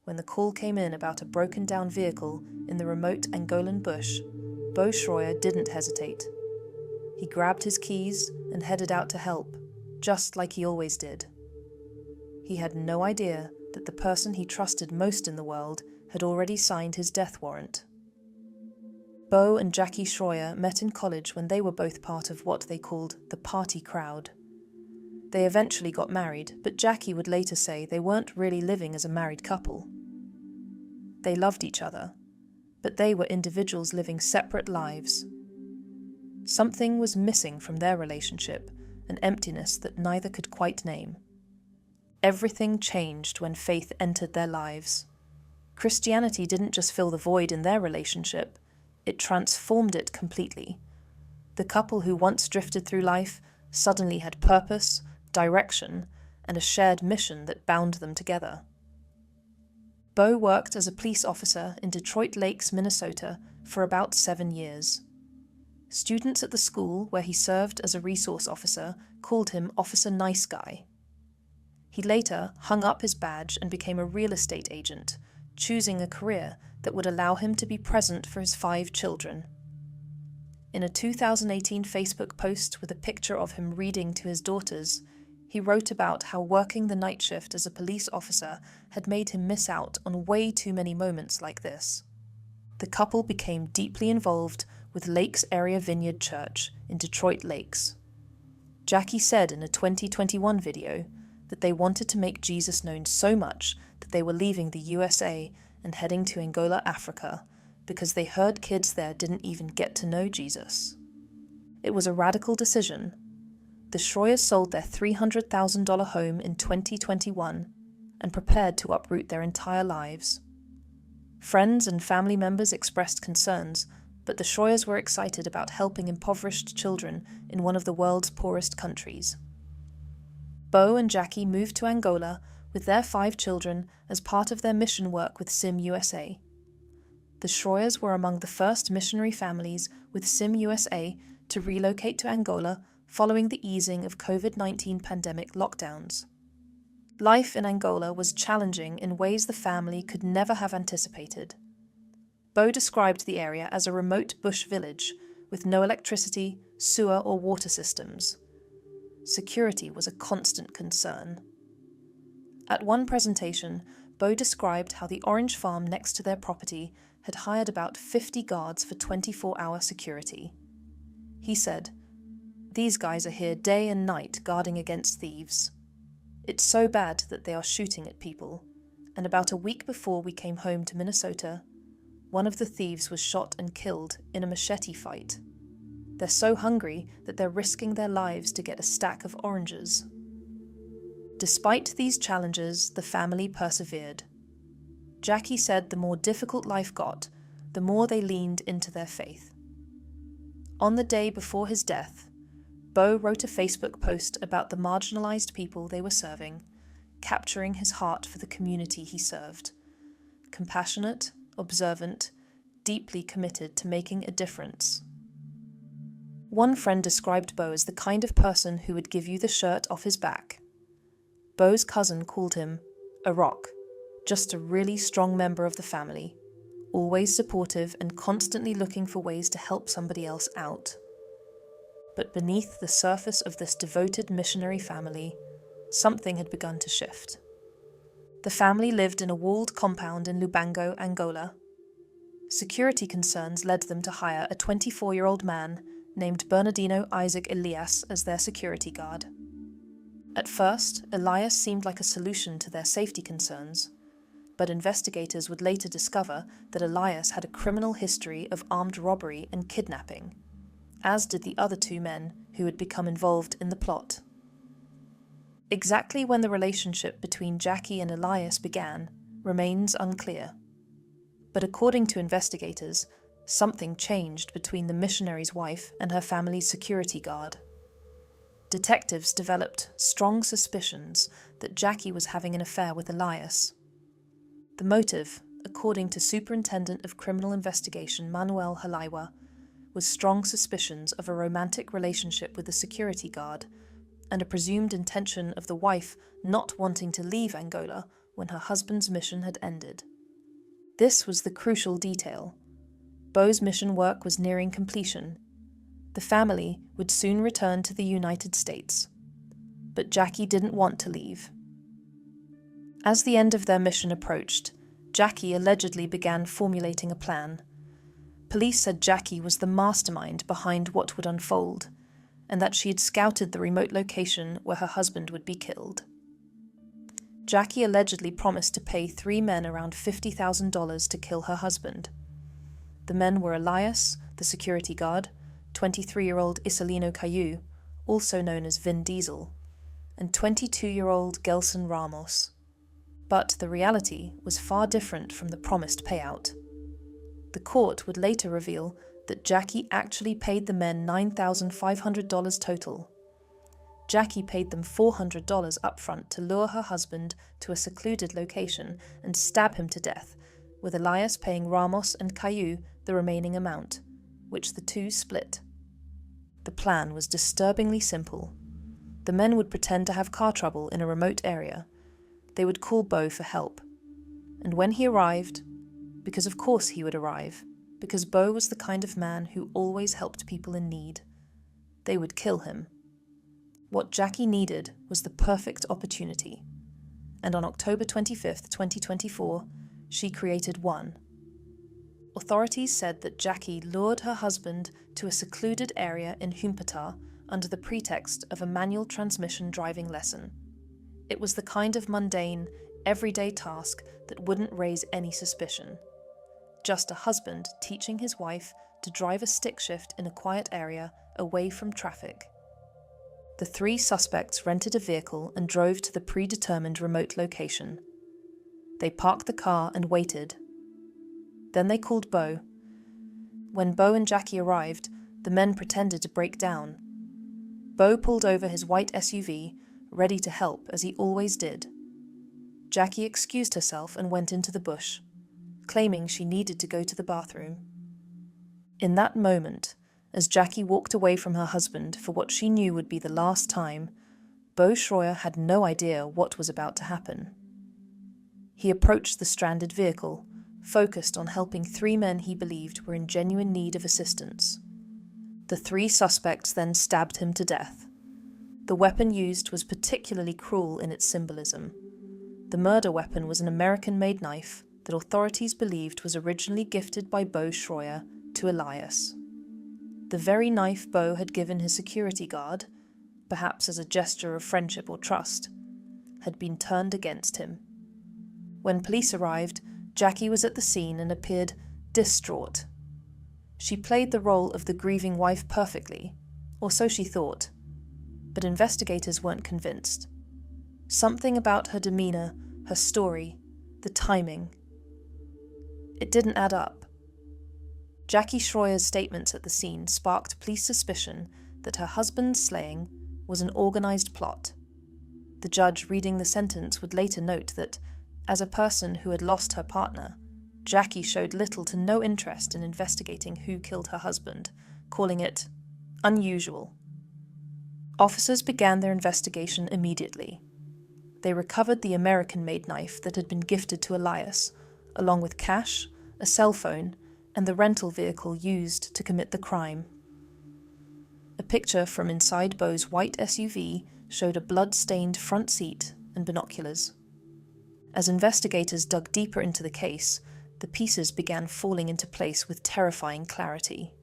when the call came in about a broken-down vehicle in the remote Angolan bush, Beau Shroyer didn't hesitate. He grabbed his keys and headed out to help, just like he always did. He had no idea that the person he trusted most in the world had already signed his death warrant. Beau and Jackie Shroyer met in college when they were both part of what they called the party crowd. They eventually got married, but Jackie would later say they weren't really living as a married couple. They loved each other, but they were individuals living separate lives. Something was missing from their relationship, an emptiness that neither could quite name. Everything changed when faith entered their lives. Christianity didn't just fill the void in their relationship, it transformed it completely. The couple who once drifted through life suddenly had purpose, direction, and a shared mission that bound them together. Beau worked as a police officer in Detroit Lakes, Minnesota, for about 7 years. Students at the school where he served as a resource officer called him Officer Nice Guy. He later hung up his badge and became a real estate agent, choosing a career that would allow him to be present for his 5 children. In a 2018 Facebook post with a picture of him reading to his daughters, he wrote about how working the night shift as a police officer had made him miss out on way too many moments like this. The couple became deeply involved with Lakes Area Vineyard Church in Detroit Lakes. Jackie said in a 2021 video that they wanted to make Jesus known so much that they were leaving the USA and heading to Angola, Africa, because they heard kids there didn't even get to know Jesus. It was a radical decision. The Shroyers sold their $300,000 home in 2021 and prepared to uproot their entire lives. Friends and family members expressed concerns, but the Shroyers were excited about helping impoverished children in one of the world's poorest countries. Beau and Jackie moved to Angola with their 5 children as part of their mission work with SIM USA. The Shroyers were among the first missionary families with SIM USA to relocate to Angola following the easing of COVID-19 pandemic lockdowns. Life in Angola was challenging in ways the family could never have anticipated. Beau described the area as a remote bush village with no electricity, sewer, or water systems. Security was a constant concern. At one presentation, Beau described how the orange farm next to their property had hired about 50 guards for 24-hour security. He said, "These guys are here day and night guarding against thieves. It's so bad that they are shooting at people, and about a week before we came home to Minnesota, one of the thieves was shot and killed in a machete fight. They're so hungry that they're risking their lives to get a stack of oranges." Despite these challenges, the family persevered. Jackie said the more difficult life got, the more they leaned into their faith. On the day before his death, Beau wrote a Facebook post about the marginalized people they were serving, capturing his heart for the community he served. Compassionate, observant, deeply committed to making a difference. One friend described Beau as the kind of person who would give you the shirt off his back. Beau's cousin called him a rock, just a really strong member of the family, always supportive and constantly looking for ways to help somebody else out. But beneath the surface of this devoted missionary family, something had begun to shift. The family lived in a walled compound in Lubango, Angola. Security concerns led them to hire a 24-year-old man named Bernardino Isaac Elias as their security guard. At first, Elias seemed like a solution to their safety concerns, but investigators would later discover that Elias had a criminal history of armed robbery and kidnapping, as did the other 2 men who had become involved in the plot. Exactly when the relationship between Jackie and Elias began remains unclear. But according to investigators, something changed between the missionary's wife and her family's security guard. Detectives developed strong suspicions that Jackie was having an affair with Elias. The motive, according to Superintendent of Criminal Investigation Manuel Halaiwa, was strong suspicions of a romantic relationship with the security guard and a presumed intention of the wife not wanting to leave Angola when her husband's mission had ended. This was the crucial detail. Beau's mission work was nearing completion. The family would soon return to the United States. But Jackie didn't want to leave. As the end of their mission approached, Jackie allegedly began formulating a plan. Police said Jackie was the mastermind behind what would unfold, and that she had scouted the remote location where her husband would be killed. Jackie allegedly promised to pay 3 men around $50,000 to kill her husband. The men were Elias, the security guard, 23-year-old Isolino Caillou, also known as Vin Diesel, and 22-year-old Gelson Ramos. But the reality was far different from the promised payout. The court would later reveal that Jackie actually paid the men $9,500 total. Jackie paid them $400 upfront to lure her husband to a secluded location and stab him to death, with Elias paying Ramos and Caillou the remaining amount, which the two split. The plan was disturbingly simple. The men would pretend to have car trouble in a remote area. They would call Beau for help. And when he arrived, because of course he would arrive, because Beau was the kind of man who always helped people in need, they would kill him. What Jackie needed was the perfect opportunity. And on October 25th, 2024, she created one. Authorities said that Jackie lured her husband to a secluded area in Humpata under the pretext of a manual transmission driving lesson. It was the kind of mundane, everyday task that wouldn't raise any suspicion. Just a husband teaching his wife to drive a stick shift in a quiet area away from traffic. The 3 suspects rented a vehicle and drove to the predetermined remote location. They parked the car and waited. Then they called Beau. When Beau and Jackie arrived, the men pretended to break down. Beau pulled over his white SUV, ready to help as he always did. Jackie excused herself and went into the bush, claiming she needed to go to the bathroom. In that moment, as Jackie walked away from her husband for what she knew would be the last time, Beau Shroyer had no idea what was about to happen. He approached the stranded vehicle, focused on helping 3 men he believed were in genuine need of assistance. The 3 suspects then stabbed him to death. The weapon used was particularly cruel in its symbolism. The murder weapon was an American-made knife that authorities believed was originally gifted by Beau Shroyer to Elias. The very knife Beau had given his security guard, perhaps as a gesture of friendship or trust, had been turned against him. When police arrived, Jackie was at the scene and appeared distraught. She played the role of the grieving wife perfectly, or so she thought, but investigators weren't convinced. Something about her demeanor, her story, the timing. It didn't add up. Jackie Shroyer's statements at the scene sparked police suspicion that her husband's slaying was an organized plot. The judge reading the sentence would later note that, as a person who had lost her partner, Jackie showed little to no interest in investigating who killed her husband, calling it unusual. Officers began their investigation immediately. They recovered the American-made knife that had been gifted to Elias, along with cash, a cell phone, and the rental vehicle used to commit the crime. A picture from inside Beau's white SUV showed a blood-stained front seat and binoculars. As investigators dug deeper into the case, the pieces began falling into place with terrifying clarity.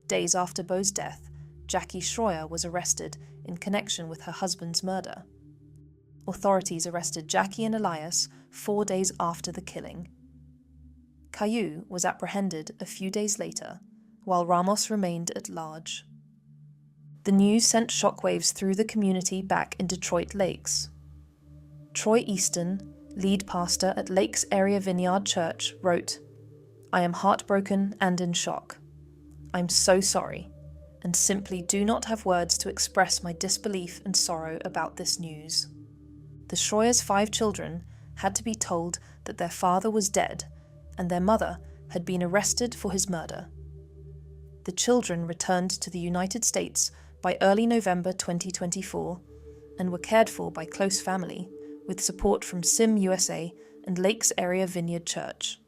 Days after Beau's death, Jackie Shroyer was arrested in connection with her husband's murder. Authorities arrested Jackie and Elias 4 days after the killing. Caillou was apprehended a few days later, while Ramos remained at large. The news sent shockwaves through the community back in Detroit Lakes. Troy Easton, lead pastor at Lakes Area Vineyard Church, wrote, "I am heartbroken and in shock. I'm so sorry, and simply do not have words to express my disbelief and sorrow about this news." The Shroyers' 5 children had to be told that their father was dead and their mother had been arrested for his murder. The children returned to the United States by early November 2024 and were cared for by close family, with support from Sim USA and Lakes Area Vineyard Church.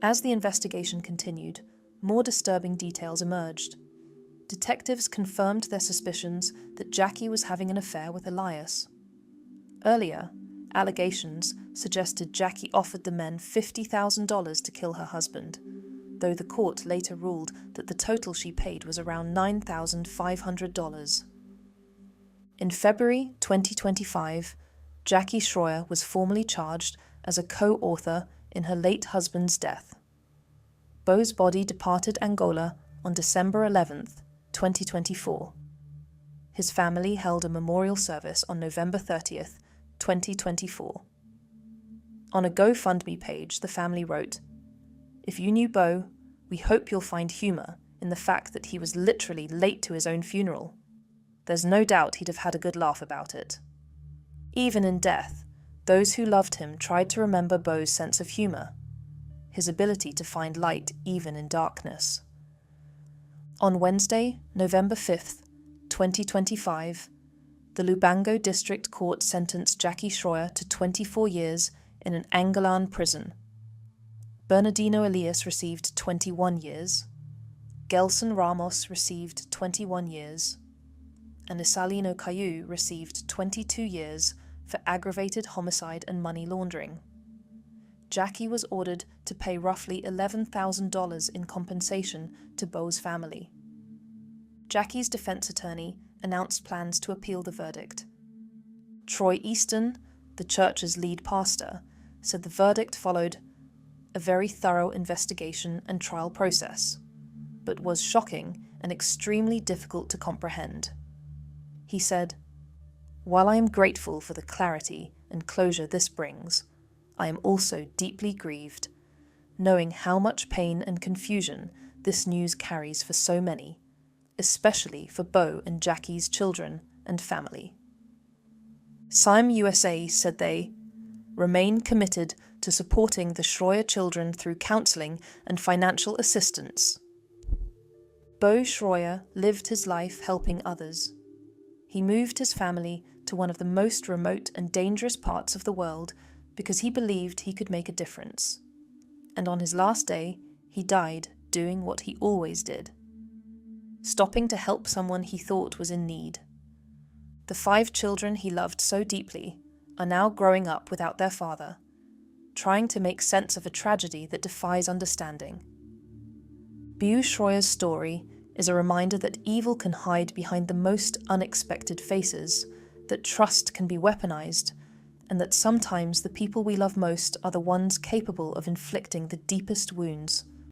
As the investigation continued, more disturbing details emerged. Detectives confirmed their suspicions that Jackie was having an affair with Elias. Earlier, allegations suggested Jackie offered the men $50,000 to kill her husband, though the court later ruled that the total she paid was around $9,500. In February 2025, Jackie Shroyer was formally charged as a co-author in her late husband's death. Beau's body departed Angola on December 11th, 2024. His family held a memorial service on November 30th, 2024. On a GoFundMe page, the family wrote, "If you knew Beau, we hope you'll find humour in the fact that he was literally late to his own funeral. There's no doubt he'd have had a good laugh about it." Even in death, those who loved him tried to remember Beau's sense of humour, his ability to find light even in darkness. On Wednesday, November 5th, 2025, the Lubango District Court sentenced Jackie Shroyer to 24 years in an Angolan prison. Bernardino Elias received 21 years, Gelson Ramos received 21 years, and Isalino Cayu received 22 years for aggravated homicide and money laundering. Jackie was ordered to pay roughly $11,000 in compensation to Beau's family. Jackie's defense attorney announced plans to appeal the verdict. Troy Easton, the church's lead pastor, said the verdict followed a very thorough investigation and trial process, but was shocking and extremely difficult to comprehend. He said, "While I am grateful for the clarity and closure this brings, I am also deeply grieved, knowing how much pain and confusion this news carries for so many, especially for Beau and Jackie's children and family." Sim USA said they remain committed to supporting the Shroyer children through counselling and financial assistance. Beau Shroyer lived his life helping others. He moved his family to one of the most remote and dangerous parts of the world because he believed he could make a difference. And on his last day, he died doing what he always did, stopping to help someone he thought was in need. The 5 children he loved so deeply are now growing up without their father, trying to make sense of a tragedy that defies understanding. Beau Shroyer's story is a reminder that evil can hide behind the most unexpected faces, that trust can be weaponized, and that sometimes the people we love most are the ones capable of inflicting the deepest wounds.